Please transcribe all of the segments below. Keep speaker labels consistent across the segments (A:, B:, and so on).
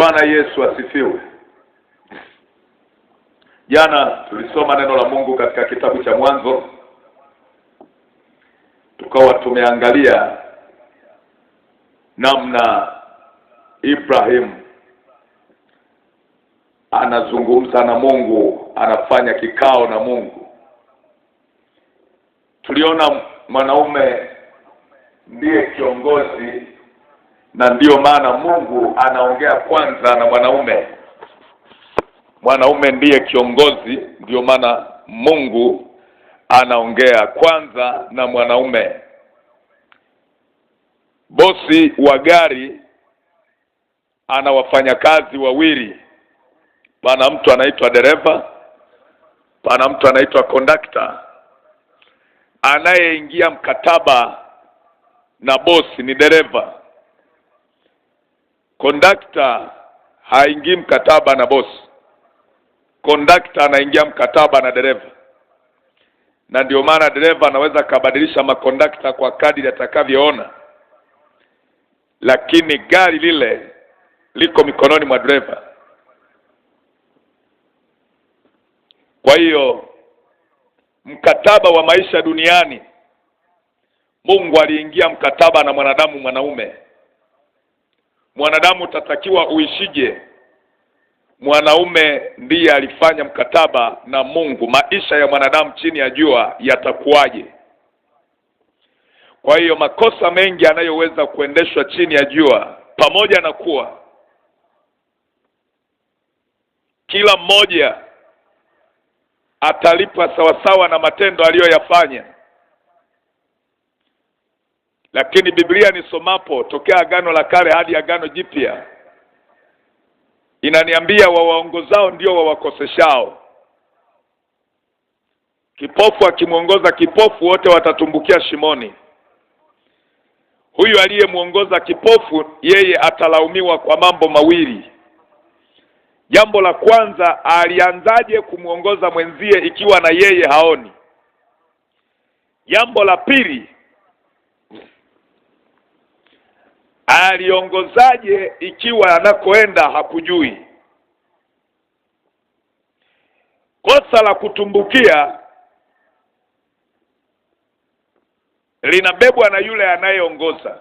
A: Bwana Yesu asifiwe. Jana tulisoma neno la Mungu katika kitabu cha Mwanzo. Tukawa tumeangalia namna Ibrahim anazungumza na Mungu, anafanya kikao na Mungu. Tuliona mwanaume ndiye kiongozi, na ndio maana Mungu anaongea kwanza na mwanaume. Mwanaume ndiye kiongozi, ndio maana Mungu anaongea kwanza na mwanaume. Bosi wa gari ana wafanyakazi wawili. Pana mtu anaitwa dereva, pana mtu anaitwa conductor. Anayeingia mkataba na bosi ni dereva. Conductor haingii mkataba na bosi. Conductor anaingia mkataba na dereva. Na ndio maana dereva anaweza kubadilisha makondakta kwa kadri atakavyoona. Lakini gari lile liko mikononi mwa dereva. Kwa hiyo mkataba wa maisha duniani, Mungu aliingia mkataba na mwanadamu mwanaume. Mwanadamu utatakiwa uishije? Mwanaume ndiye alifanya mkataba na Mungu. Maisha ya mwanadamu chini ya jua yatakuwaje? Kwa hiyo makosa mengi yanayoweza kuendeshwa chini ya jua, pamoja na kuwa kila mmoja atalipwa sawasawa na matendo aliyoyafanya, lakini Biblia nisomapo tokea Agano la Kale hadi Agano Jipya inaniambia wawaongozao ndio wawakoseshao. Kipofu akimuongoza kipofu, wote watatumbukia shimoni. Huyu aliyemuongoza kipofu, yeye atalaumiwa kwa mambo mawili. Jambo la kwanza, alianzaje kumuongoza mwenzie ikiwa na yeye haoni? Jambo la pili, aliongozaje ikiwa anakoenda hakujui? Kosa la kutumbukia linabebwa na yule anayeongoza.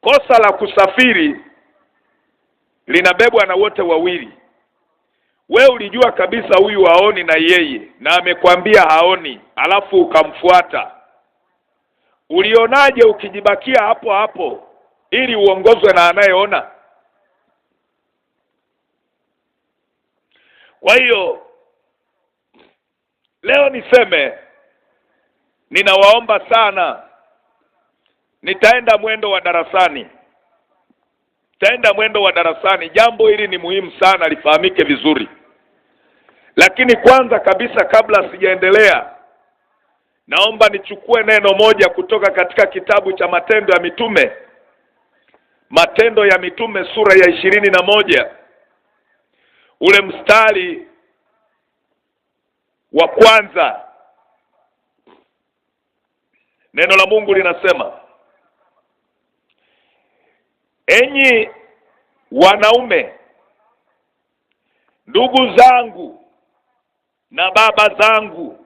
A: Kosa la kusafiri linabebwa na wote wawili. Wewe ulijua kabisa huyu haoni na yeye, na amekwambia haoni, alafu ukamfuata. Ulionaje ukijibakia hapo hapo ili uongozwe na anayeona? Kwa hiyo leo niseme, ninawaomba sana, nitaenda mwendo wa darasani. Jambo hili ni muhimu sana lifahamike vizuri. Lakini kwanza kabisa, kabla sijaendelea, naomba nichukue neno moja kutoka katika kitabu cha Matendo ya Mitume. Matendo ya Mitume sura ya 21. Ule mstari wa kwanza. Neno la Mungu linasema, enyi wanaume, ndugu zangu na baba zangu,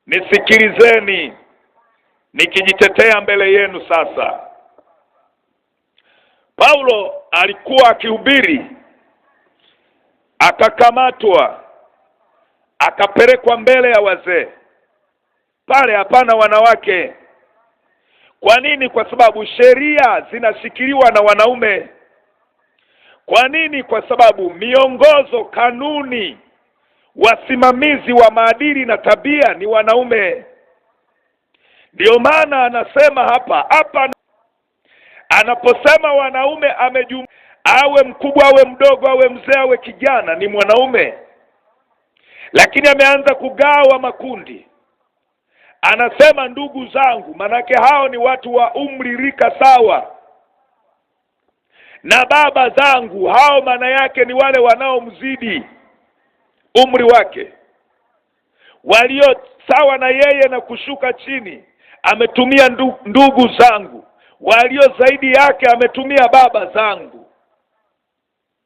A: nisikilizeni nikijitetea mbele yenu sasa. Paulo alikuwa akihubiri, akakamatwa, akapelekwa mbele ya wazee. Pale hapana wanawake. Kwa nini? Kwa sababu sheria zinashikiliwa na wanaume. Kwa nini? Kwa sababu miongozo, kanuni, wasimamizi wa maadili na tabia ni wanaume. Ndio maana anasema hapa anaposema wanaume awe mkubwa, awe mdogo, awe mzee, awe kijana, ni mwanaume. Lakini ameanza kugawa makundi. Anasema ndugu zangu, manake hao ni watu wa umri rika sawa. Na baba zangu, hao maana yake ni wale wanaomzidi umri wake, walio sawa na yeye na kushuka chini. Ametumia ndugu zangu. Walio zaidi yake ametumia baba zangu.